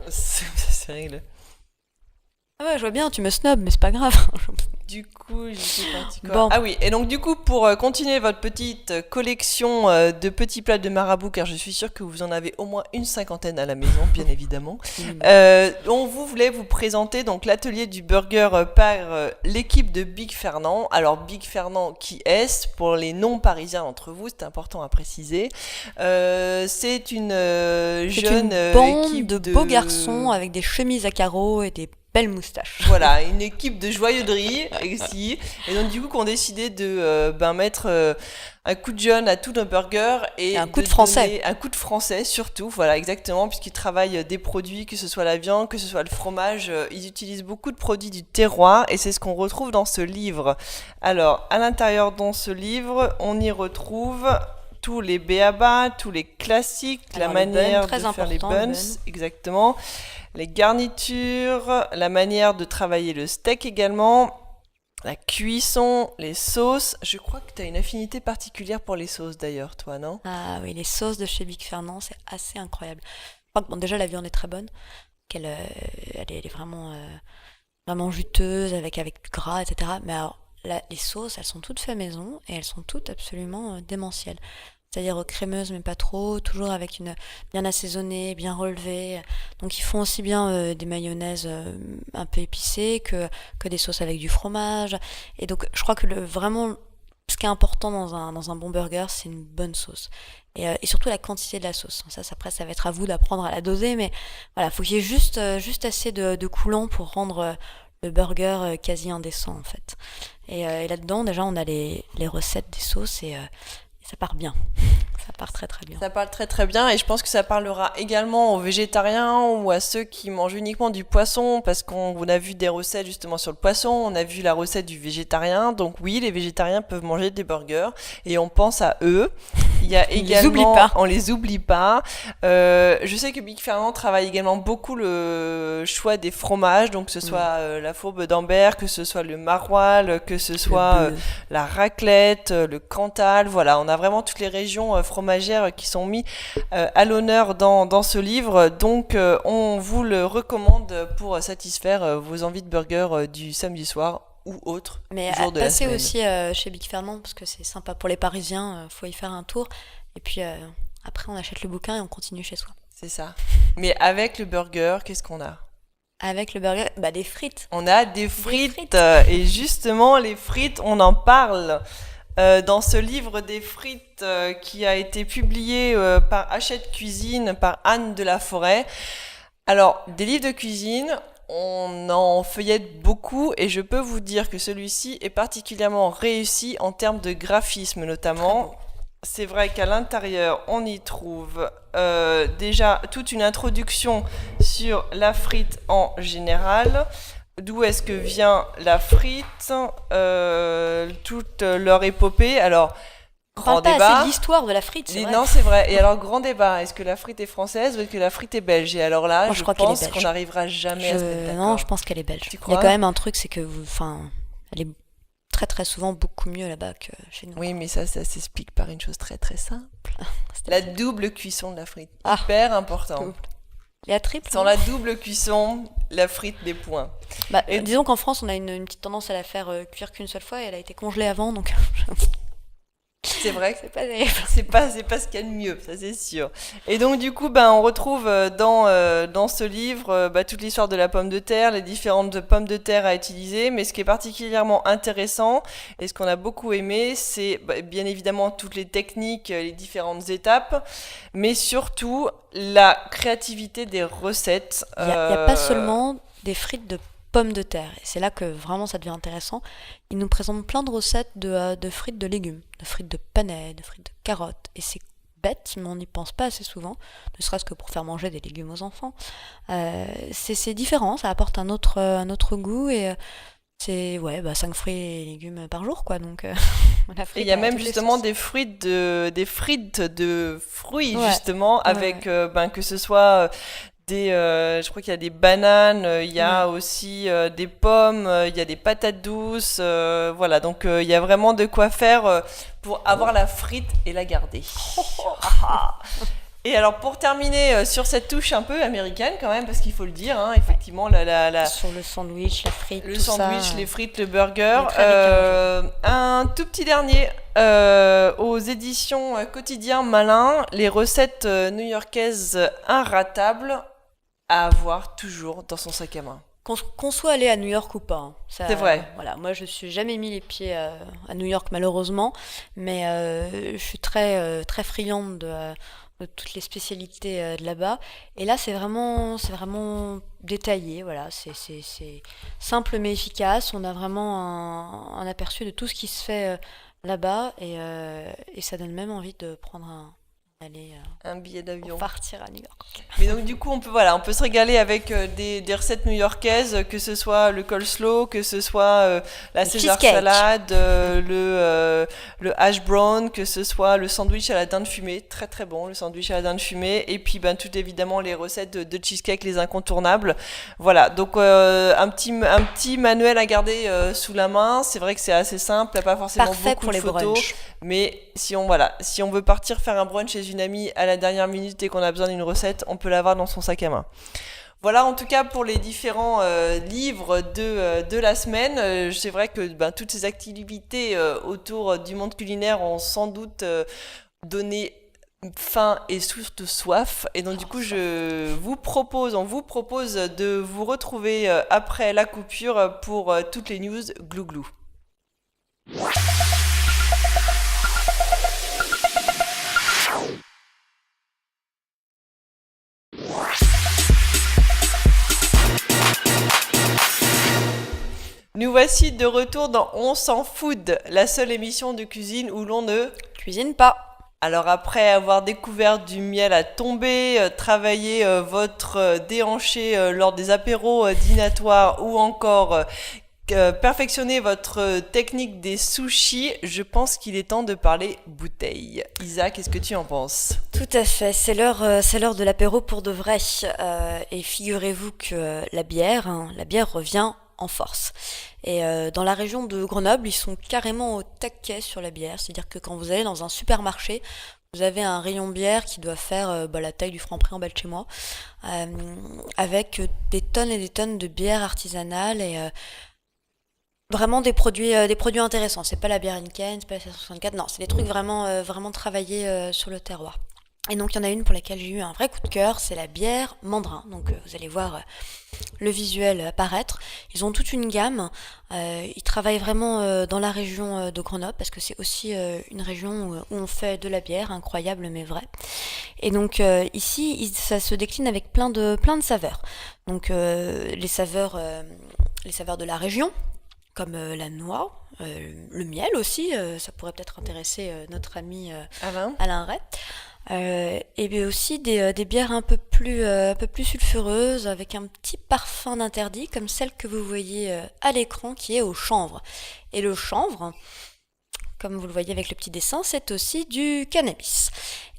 C'est réglé. Ah ouais, je vois bien, tu me snobs, mais c'est pas grave. Du coup, j'étais partie quoi? Bon. Ah oui, et donc du coup, pour continuer votre petite collection de petits plats de Marabout, car je suis sûre que vous en avez au moins une cinquantaine à la maison, bien évidemment, on voulait vous présenter donc l'atelier du burger par l'équipe de Big Fernand. Alors Big Fernand, qui est-ce? Pour les non-parisiens d'entre vous, c'est important à préciser. C'est une C'est jeune une bande équipe de beaux garçons avec des chemises à carreaux et des belles moustaches. Voilà, une équipe de joyeuderie ici. Et donc du coup qu'on décidé de mettre un coup de jeune à tous nos burgers et un coup de français. donner un coup de français surtout, voilà exactement, puisqu'ils travaillent des produits, que ce soit la viande, que ce soit le fromage, ils utilisent beaucoup de produits du terroir et c'est ce qu'on retrouve dans ce livre. Alors à l'intérieur dans ce livre, on y retrouve tous les b.a.-ba, tous les classiques, Alors, la les manière buns, très de faire les important, les buns, buns. exactement, les garnitures, la manière de travailler le steak également, la cuisson, les sauces. Je crois que tu as une affinité particulière pour les sauces d'ailleurs, toi, non? Ah oui, les sauces de chez Big Fernand, c'est assez incroyable. Je crois que, bon, déjà, la viande est très bonne. Elle est vraiment juteuse, avec du gras, etc. Mais alors, les sauces, elles sont toutes faites maison et elles sont toutes absolument démentielles. C'est-à-dire crémeuses, mais pas trop, toujours avec bien assaisonnée, bien relevée. Donc ils font aussi bien des mayonnaises un peu épicées que des sauces avec du fromage. Et donc je crois que vraiment, ce qui est important dans un bon burger, c'est une bonne sauce. Et surtout la quantité de la sauce. Ça, après, ça va être à vous d'apprendre à la doser, mais voilà, faut qu'il y ait juste assez de coulant pour rendre le burger quasi indécent, en fait. Et là-dedans, déjà, on a les recettes des sauces et ça part bien. part très très bien. Ça parle très très bien et je pense que ça parlera également aux végétariens ou à ceux qui mangent uniquement du poisson parce qu'on a vu des recettes justement sur le poisson, on a vu la recette du végétarien. Donc oui, les végétariens peuvent manger des burgers et on pense à eux. Il y a également, on les oublie pas. Je sais que Big Fernand travaille également beaucoup le choix des fromages, donc que ce soit la fourbe d'Ambert, que ce soit le maroilles, que ce soit la raclette, le Cantal. Voilà, on a vraiment toutes les régions fromagères qui sont mis à l'honneur dans ce livre. Donc on vous le recommande pour satisfaire vos envies de burger du samedi soir ou autre jour de la passez semaine. aussi chez Big Fernand parce que c'est sympa pour les Parisiens, faut y faire un tour et puis après on achète le bouquin et on continue chez soi. C'est ça. Mais avec le burger, qu'est-ce qu'on a? Avec le burger, des frites. On a des frites. Et justement les frites, on en parle dans ce livre des frites qui a été publié par Hachette Cuisine, par Anne de la Forêt. Alors, des livres de cuisine, on en feuillette beaucoup et je peux vous dire que celui-ci est particulièrement réussi en termes de graphisme notamment. C'est vrai qu'à l'intérieur, on y trouve déjà toute une introduction sur la frite en général. D'où est-ce que vient la frite, toute leur épopée. Alors, grand débat. On parle pas assez de l'histoire de la frite, c'est vrai. Non, c'est vrai. Et alors, grand débat. Est-ce que la frite est française ou est-ce que la frite est belge? Et alors là, Moi, je crois pense qu'elle est belge. qu'on n'arrivera jamais à se mettre d'accord. Non, je pense qu'elle est belge. Tu Il y crois? a quand même un truc, c'est que elle est très très souvent beaucoup mieux là-bas que chez nous. Oui, mais ça s'explique par une chose très très simple. La double cuisson de la frite. Ah. Hyper important. Cool. Et à triple. Sans la double cuisson, la frite des points. Et disons qu'en France, on a une petite tendance à la faire cuire qu'une seule fois et elle a été congelée avant, donc c'est vrai que c'est pas terrible. c'est pas ce qu'il y a de mieux, ça c'est sûr. Et donc du coup, on retrouve dans ce livre toute l'histoire de la pomme de terre, les différentes pommes de terre à utiliser. Mais ce qui est particulièrement intéressant et ce qu'on a beaucoup aimé, c'est bien évidemment toutes les techniques, les différentes étapes, mais surtout la créativité des recettes. Il y a pas seulement des frites de pommes de terre. Et c'est là que vraiment ça devient intéressant. Ils nous présentent plein de recettes de frites de légumes, de frites de panais, de frites de carottes. Et c'est bête, mais on n'y pense pas assez souvent, ne serait-ce que pour faire manger des légumes aux enfants. C'est différent, ça apporte un autre goût et c'est 5 fruits et légumes par jour, quoi. Donc, et il y a même justement des frites de fruits, justement, avec que ce soit je crois qu'il y a des bananes, il y a aussi des pommes, il y a des patates douces, voilà, donc il y a vraiment de quoi faire pour avoir la frite et la garder. Et alors pour terminer sur cette touche un peu américaine quand même, parce qu'il faut le dire, effectivement, sur le sandwich, la frite, le tout sandwich, ça, les frites, le burger, un tout petit dernier aux éditions Quotidien Malin, les recettes new-yorkaises inratables à avoir toujours dans son sac à main. Qu'on soit allé à New York ou pas. C'est vrai. Voilà, moi je suis jamais mis les pieds à New York malheureusement, mais je suis très très friande de toutes les spécialités de là-bas. Et là c'est vraiment détaillé. Voilà, c'est simple mais efficace. On a vraiment un aperçu de tout ce qui se fait là-bas et ça donne même envie de prendre un billet d'avion pour partir à New York. Mais donc du coup on peut se régaler avec des recettes new-yorkaises, que ce soit le coleslaw, que ce soit la César salade, le hash brown, que ce soit le sandwich à la dinde fumée, très très bon le sandwich à la dinde fumée, et puis tout évidemment les recettes de cheesecake, les incontournables. Voilà, donc un petit manuel à garder sous la main. C'est vrai que c'est assez simple, il n'y a pas forcément parfait beaucoup pour de les photos, brunchs. mais si on veut partir faire un brunch chez une amie à la dernière minute et qu'on a besoin d'une recette, on peut l'avoir dans son sac à main. Voilà en tout cas pour les différents livres de la semaine. C'est vrai que toutes ces activités autour du monde culinaire ont sans doute donné faim et surtout soif. Et donc du coup on vous propose de vous retrouver après la coupure pour toutes les news glouglou. Nous voici de retour dans On s'en fout, la seule émission de cuisine où l'on ne Cuisine pas. Alors après avoir découvert du miel à tomber, travaillé votre déhanché lors des apéros dînatoires ou encore perfectionner votre technique des sushis, je pense qu'il est temps de parler bouteille. Isa, qu'est-ce que tu en penses? Tout à fait, c'est l'heure de l'apéro pour de vrai. Et figurez-vous que la bière revient en force. Et dans la région de Grenoble, ils sont carrément au taquet sur la bière. C'est-à-dire que quand vous allez dans un supermarché, vous avez un rayon bière qui doit faire la taille du Franprix en bas de chez moi, euh, avec des tonnes et des tonnes de bière artisanale et vraiment des produits intéressants. C'est pas la bière Heineken, c'est pas la 1664, non, c'est des trucs vraiment travaillés sur le terroir. Et donc il y en a une pour laquelle j'ai eu un vrai coup de cœur, c'est la bière Mandrin. Donc vous allez voir le visuel apparaître. Ils ont toute une gamme. Ils travaillent vraiment dans la région de Grenoble parce que c'est aussi une région où on fait de la bière, incroyable mais vrai. Et donc ici, ça se décline avec plein de saveurs. Donc les saveurs de la région, comme la noix, le miel aussi, ça pourrait peut-être intéresser notre ami Alain? Alain Ray. Et bien aussi des bières un peu plus sulfureuses, avec un petit parfum d'interdit, comme celle que vous voyez à l'écran, qui est au chanvre. Et le chanvre, comme vous le voyez avec le petit dessin, c'est aussi du cannabis.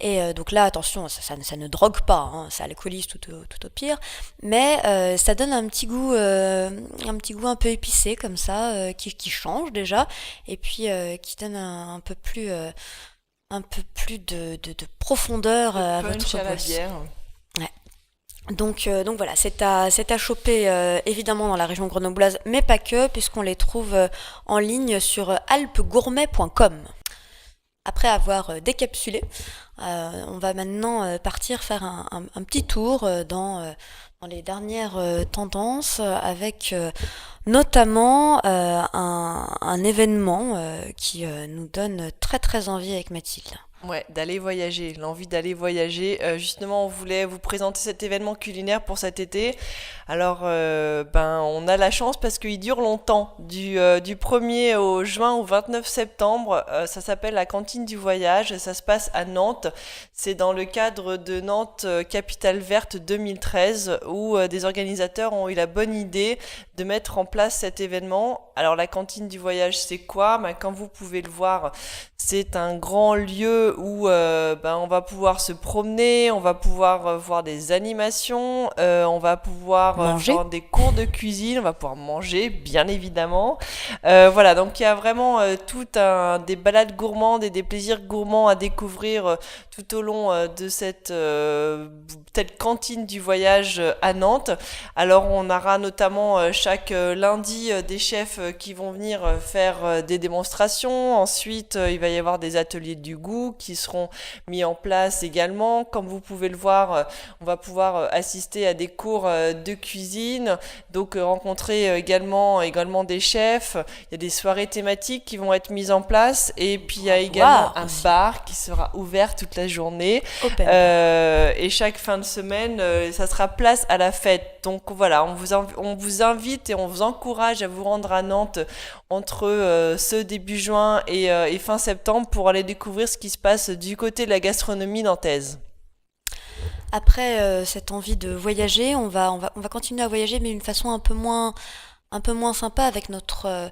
Et donc là, attention, ça ne drogue pas, hein, ça alcoolise tout au pire, mais ça donne un petit goût un peu épicé comme ça, qui change déjà, et puis qui donne un peu plus de profondeur à Punch votre à la boisson. bière. Ouais. Donc voilà, c'est à choper évidemment dans la région grenobloise, mais pas que, puisqu'on les trouve en ligne sur alpesgourmet.com. Après avoir décapsulé, on va maintenant partir faire un petit tour dans les dernières tendances avec notamment un événement qui nous donne très envie avec Mathilde. Ouais, d'aller voyager, l'envie d'aller voyager. Justement, on voulait vous présenter cet événement culinaire pour cet été. Alors, on a la chance parce qu'il dure longtemps, du 1er au juin au 29 septembre. Ça s'appelle la cantine du voyage. Ça se passe à Nantes. C'est dans le cadre de Nantes Capitale Verte 2013 où des organisateurs ont eu la bonne idée de mettre en place cet événement. Alors, la cantine du voyage, c'est quoi? Comme vous pouvez le voir, c'est un grand lieu où on va pouvoir se promener, on va pouvoir voir des animations, on va pouvoir Manger. faire des cours de cuisine, on va pouvoir manger, bien évidemment. Voilà, donc il y a vraiment des balades gourmandes et des plaisirs gourmands à découvrir tout au long de cette cantine du voyage à Nantes. Alors on aura notamment chaque lundi des chefs qui vont venir faire des démonstrations. Ensuite, il va y avoir des ateliers du goût qui seront mis en place également. Comme vous pouvez le voir, on va pouvoir assister à des cours de cuisine, donc rencontrer également des chefs. Il y a des soirées thématiques qui vont être mises en place et puis il y a également un bar qui sera ouvert toute la journée. Open. Et chaque fin de semaine, ça sera place à la fête. Donc voilà, on vous invite et on vous encourage à vous rendre à Nantes entre ce début juin et fin septembre pour aller découvrir ce qui se passe du côté de la gastronomie nantaise. Après cette envie de voyager, on va continuer à voyager, mais d'une façon un peu moins sympa avec notre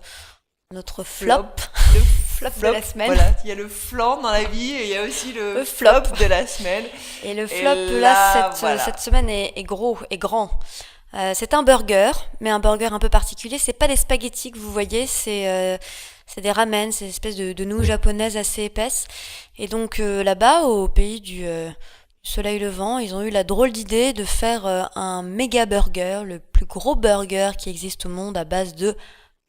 flop. Le Flop de la semaine. Voilà, il y a le flan dans la vie et il y a aussi le flop flop de la semaine. Et le Et flop là, cette voilà. semaine est gros, est grand. C'est un burger, mais un burger un peu particulier. C'est pas des spaghettis que vous voyez, c'est des ramen, c'est une espèce de nouilles japonaises assez épaisses. Et donc là-bas, au pays du soleil levant, ils ont eu la drôle d'idée de faire un méga burger, le plus gros burger qui existe au monde à base de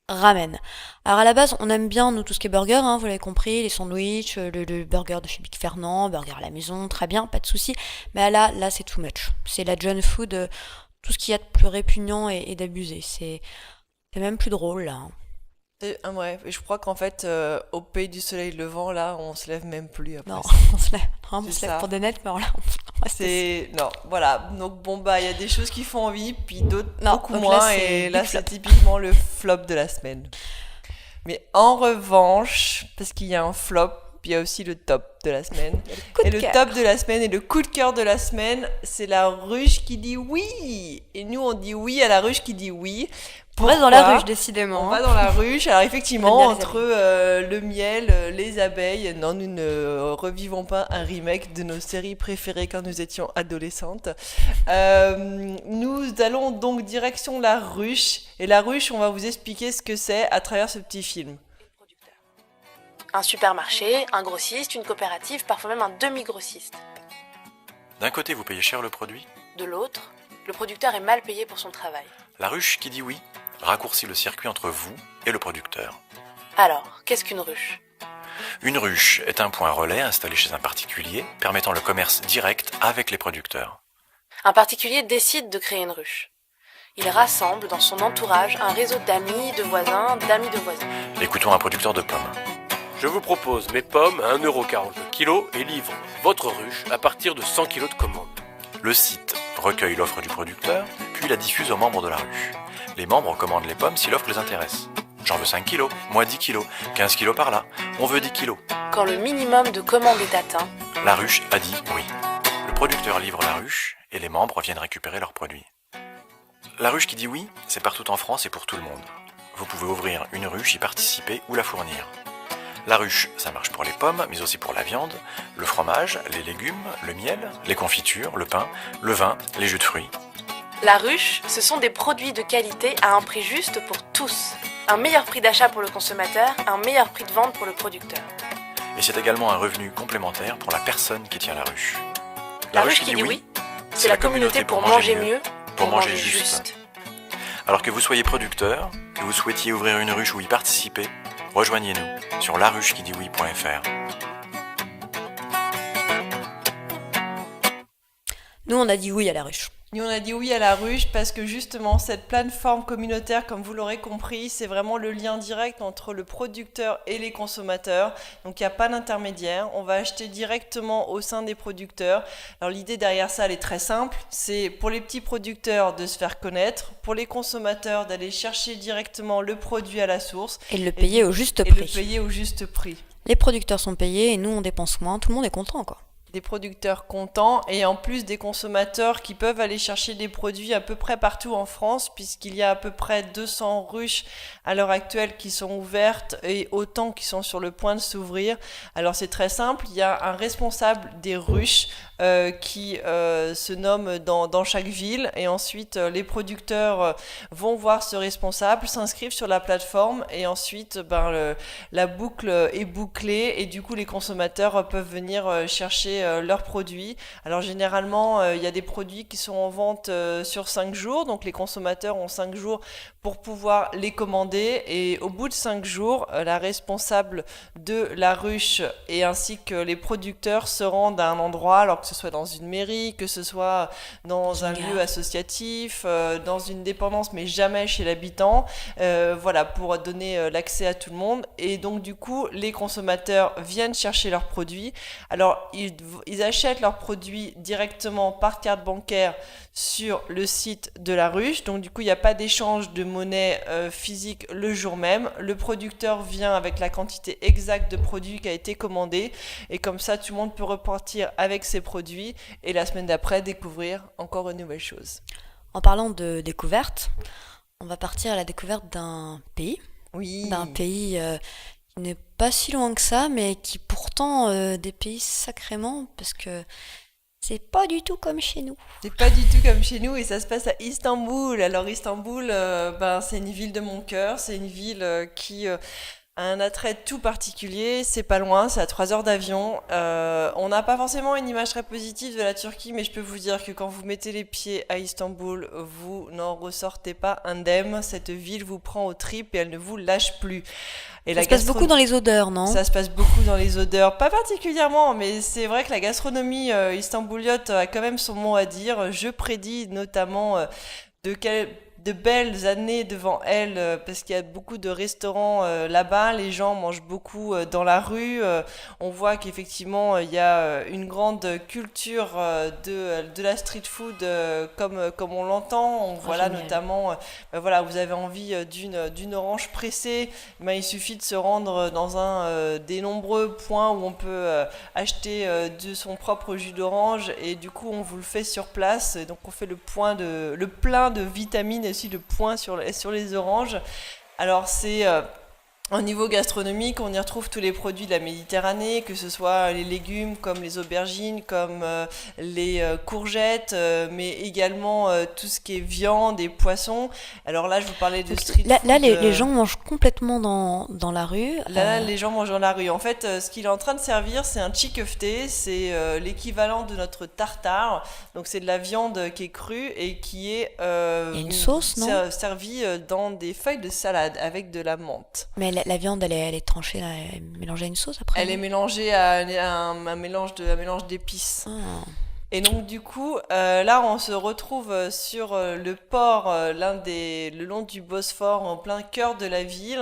ramen. Alors à la base, on aime bien nous tout ce qui est burger, hein, vous l'avez compris, les sandwichs, le burger de chez Big Fernand, burger à la maison, très bien, pas de souci. Mais là c'est too much. C'est la junk food, tout ce qu'il y a de plus répugnant et d'abusé. C'est même plus drôle là. Ouais, et je crois qu'en fait, au pays du soleil levant, là, on se lève même plus après Non, ça. on C'est se lève ça. pour des nets, mais alors là, on reste assis. Non, voilà. Donc bon il y a des choses qui font envie, puis d'autres Non, beaucoup donc moins, là, c'est et big là flop. c'est typiquement le flop de la semaine. Mais en revanche, parce qu'il y a un flop, Puis il y a aussi le top de la semaine. Coup de Et le cœur. top de la semaine et le coup de cœur de la semaine, c'est la ruche qui dit oui. Et nous, on dit oui à la ruche qui dit oui. On reste dans la Pourquoi ruche, décidément. On va dans la ruche. Alors effectivement, J'aime bien les entre le miel, les abeilles, non, nous ne revivons pas un remake de nos séries préférées quand nous étions adolescentes. Nous allons donc direction la ruche. Et la ruche, on va vous expliquer ce que c'est à travers ce petit film. Un supermarché, un grossiste, une coopérative, parfois même un demi-grossiste. D'un côté, vous payez cher le produit. De l'autre, le producteur est mal payé pour son travail. La ruche qui dit oui raccourcit le circuit entre vous et le producteur. Alors, qu'est-ce qu'une ruche ? Une ruche est un point relais installé chez un particulier permettant le commerce direct avec les producteurs. Un particulier décide de créer une ruche. Il rassemble dans son entourage un réseau d'amis, de voisins, d'amis de voisins. Écoutons un producteur de pommes. Je vous propose mes pommes à 1,40€ le kilo et livre votre ruche à partir de 100 kg de commande. Le site recueille l'offre du producteur, puis la diffuse aux membres de la ruche. Les membres commandent les pommes si l'offre les intéresse. J'en veux 5 kilos, moi 10 kilos, 15 kilos par là, on veut 10 kilos. Quand le minimum de commandes est atteint, La ruche a dit oui. Le producteur livre la ruche et les membres viennent récupérer leurs produits. La ruche qui dit oui, c'est partout en France et pour tout le monde. Vous pouvez ouvrir une ruche, y participer ou la fournir. La ruche, ça marche pour les pommes, mais aussi pour la viande, le fromage, les légumes, le miel, les confitures, le pain, le vin, les jus de fruits. la ruche, ce sont des produits de qualité à un prix juste pour tous. Un meilleur prix d'achat pour le consommateur, un meilleur prix de vente pour le producteur. Et c'est également un revenu complémentaire pour la personne qui tient la ruche. La ruche qui dit oui, c'est la communauté pour manger mieux, pour manger juste. Alors que vous soyez producteur, que vous souhaitiez ouvrir une ruche ou y participer, rejoignez-nous sur laruchequidioui.fr. Nous, on a dit oui à la ruche. Nous, on a dit oui à la ruche parce que justement, cette plateforme communautaire, comme vous l'aurez compris, c'est vraiment le lien direct entre le producteur et les consommateurs. Donc, il n'y a pas d'intermédiaire. On va acheter directement au sein des producteurs. Alors, l'idée derrière ça, elle est très simple. C'est pour les petits producteurs de se faire connaître, pour les consommateurs d'aller chercher directement le produit à la source Et de le payer au juste et de le prix. payer au juste prix. Les producteurs sont payés et nous, on dépense moins. Tout le monde est content, quoi. Des producteurs contents et en plus des consommateurs qui peuvent aller chercher des produits à peu près partout en France puisqu'il y a à peu près 200 ruches à l'heure actuelle qui sont ouvertes et autant qui sont sur le point de s'ouvrir. Alors c'est très simple, il y a un responsable des ruches qui se nomme dans chaque ville et ensuite les producteurs vont voir ce responsable, s'inscrivent sur la plateforme et ensuite la boucle est bouclée et du coup les consommateurs peuvent venir chercher leurs produits. Alors généralement il y a des produits qui sont en vente sur 5 jours, donc les consommateurs ont 5 jours pour pouvoir les commander et au bout de 5 jours la responsable de la ruche et ainsi que les producteurs se rendent à un endroit, alors que ce soit dans une mairie, que ce soit dans un lieu associatif, dans une dépendance mais jamais chez l'habitant, voilà, pour donner l'accès à tout le monde. Et donc du coup les consommateurs viennent chercher leurs produits. Alors ils achètent leurs produits directement par carte bancaire sur le site de la ruche, donc du coup il n'y a pas d'échange de monnaie physique le jour même. Le producteur vient avec la quantité exacte de produits qui a été commandé et comme ça tout le monde peut repartir avec ses produits et la semaine d'après découvrir encore une nouvelle chose. En parlant de découverte, on va partir à la découverte d'un pays. Oui. D'un pays qui n'est pas si loin que ça, mais qui pourtant dépayse sacrément parce que c'est pas du tout comme chez nous. C'est pas du tout comme chez nous et ça se passe à Istanbul. Alors Istanbul, c'est une ville de mon cœur, c'est une ville qui a un attrait tout particulier, c'est pas loin, c'est à 3 heures d'avion. On n'a pas forcément une image très positive de la Turquie, mais je peux vous dire que quand vous mettez les pieds à Istanbul, vous n'en ressortez pas indemne. Cette ville vous prend aux tripes et elle ne vous lâche plus. Et Ça se passe beaucoup dans les odeurs, non ? Ça se passe beaucoup dans les odeurs, pas particulièrement, mais c'est vrai que la gastronomie istanbouliote a quand même son mot à dire. Je prédis notamment de de belles années devant elle parce qu'il y a beaucoup de restaurants là-bas. Les gens mangent beaucoup dans la rue. On voit qu'effectivement, il y a une grande culture de la street food comme on l'entend. On voit là Génial. notamment, voilà, vous avez envie d'une orange pressée, ben, il suffit de se rendre dans un des nombreux points où on peut acheter de son propre jus d'orange et du coup on vous le fait sur place. Et donc on fait le plein de vitamines et aussi le point sur les oranges. Alors c'est au niveau gastronomique, on y retrouve tous les produits de la Méditerranée, que ce soit les légumes comme les aubergines, comme les courgettes, mais également tout ce qui est viande et poisson. Alors là, je vous parlais de Donc, street là, food. les gens mangent complètement dans la rue. Là, les gens mangent dans la rue. En fait, ce qu'il est en train de servir, c'est un chikefté. C'est l'équivalent de notre tartare. Donc, c'est de la viande qui est crue et qui est Il y a une sauce, non servie dans des feuilles de salade avec de la menthe. Mais la viande, elle est tranchée, là, elle est mélangée à une sauce après. Elle est mélangée à un mélange d'épices. Ah. Et donc du coup, là on se retrouve sur le port, le long du Bosphore, en plein cœur de la ville.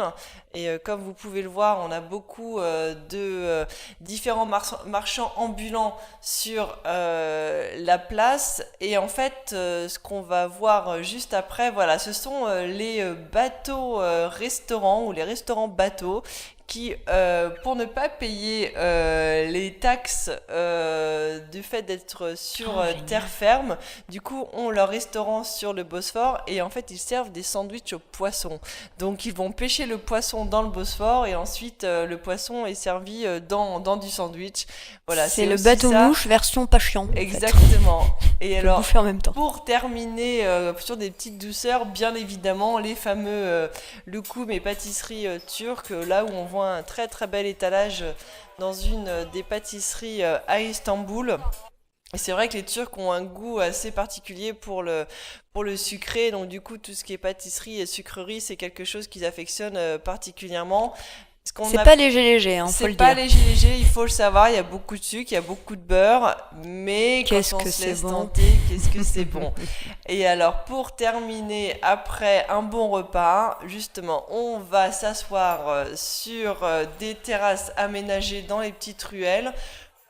Et comme vous pouvez le voir, on a beaucoup de différents marchands ambulants sur la place. Et en fait, ce qu'on va voir juste après, voilà, ce sont les bateaux restaurants ou les restaurants bateaux qui, pour ne pas payer les taxes du fait d'être sur Génial. terre ferme, du coup ont leur restaurant sur le Bosphore et en fait ils servent des sandwichs au poisson. Donc ils vont pêcher le poisson dans le Bosphore et ensuite le poisson est servi dans du sandwich. Voilà, C'est le aussi bateau ça. mouche version pas chiant. Exactement. Et Et alors, bouffer en même temps. pour terminer sur des petites douceurs, bien évidemment, les fameux loukoum et pâtisseries turques, là où on voit un très très bel étalage dans une des pâtisseries à Istanbul. Et c'est vrai que les Turcs ont un goût assez particulier pour le sucré, donc du coup tout ce qui est pâtisserie et sucrerie, c'est quelque chose qu'ils affectionnent particulièrement. Ce qu'on C'est a- pas léger, hein, faut c'est le pas dire. léger, il faut le savoir, il y a beaucoup de sucre, il y a beaucoup de beurre, mais Qu'est-ce quand on que se c'est laisse bon. tenter, qu'est-ce que c'est bon. Et alors, pour terminer, après un bon repas, justement, on va s'asseoir sur des terrasses aménagées dans les petites ruelles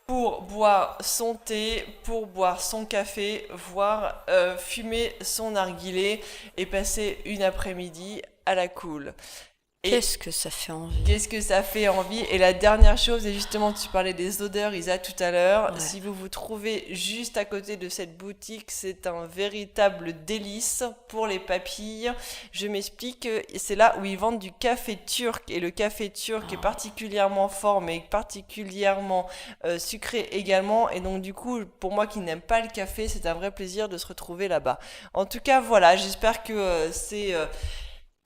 pour boire son thé, pour boire son café, voire fumer son narguilé et passer une après-midi à la cool. Et Qu'est-ce que ça fait envie. qu'est-ce que ça fait envie? Et la dernière chose, et justement tu parlais des odeurs Isa tout à l'heure, Ouais. si vous vous trouvez juste à côté de cette boutique, c'est un véritable délice pour les papilles. Je m'explique, c'est là où ils vendent du café turc et le café turc est particulièrement fort mais particulièrement sucré également et donc du coup pour moi qui n'aime pas le café, c'est un vrai plaisir de se retrouver là-bas. En tout cas voilà, j'espère que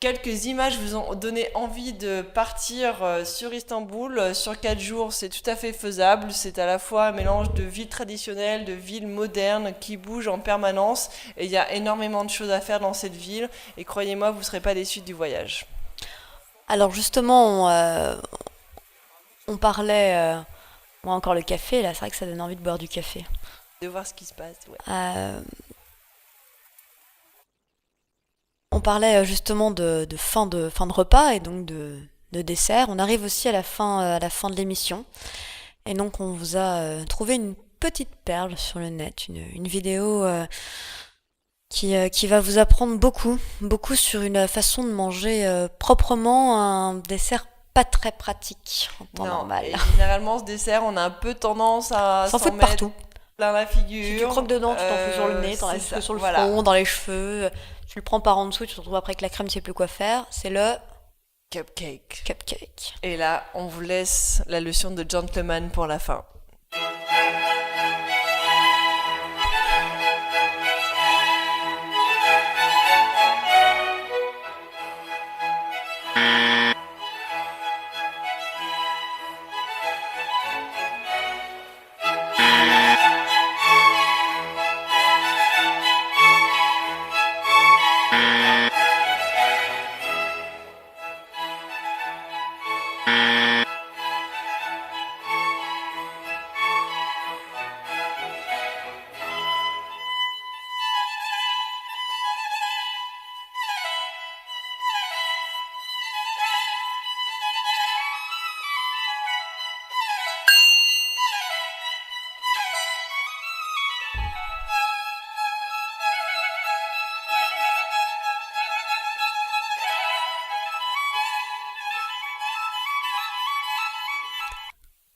quelques images vous ont donné envie de partir sur Istanbul. Sur 4 jours, c'est tout à fait faisable. C'est à la fois un mélange de ville traditionnelle, de ville moderne qui bouge en permanence. Et il y a énormément de choses à faire dans cette ville. Et croyez-moi, vous ne serez pas déçus du voyage. Alors justement, on parlait... moi encore le café, là, c'est vrai que ça donne envie de boire du café. De voir ce qui se passe. Ouais. On parlait justement de fin de repas et donc de dessert. On arrive aussi à la fin de l'émission. Et donc on vous a trouvé une petite perle sur le net, une vidéo qui va vous apprendre beaucoup sur une façon de manger proprement un dessert pas très pratique en temps Non, normal. et généralement, ce dessert, on a un peu tendance à S'en s'en foutre mettre partout. plein la figure. Si tu croques dedans, tu t'en fous sur le nez, t'en c'est fous ça, sur le voilà. front, dans les cheveux. Tu le prends par en dessous, tu te retrouves après que la crème, tu sais plus quoi faire. C'est le Cupcake. cupcake. Et là, on vous laisse la leçon de gentleman pour la fin.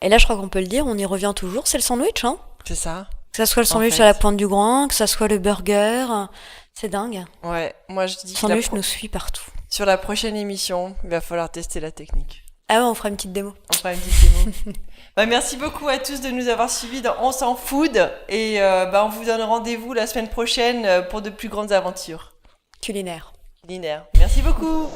Et là, je crois qu'on peut le dire, on y revient toujours, c'est le sandwich, hein. C'est ça. Que ça soit le sandwich fait. à la pointe du groin, que ça soit le burger, c'est dingue. Ouais, moi je dis Le que sandwich nous suit partout. sur la prochaine émission, il va falloir tester la technique. Ah ouais, on fera une petite démo. On fera une petite démo. Merci beaucoup à tous de nous avoir suivis dans On s'en food. Et on vous donne rendez-vous la semaine prochaine pour de plus grandes aventures Culinaire. culinaires. Merci beaucoup.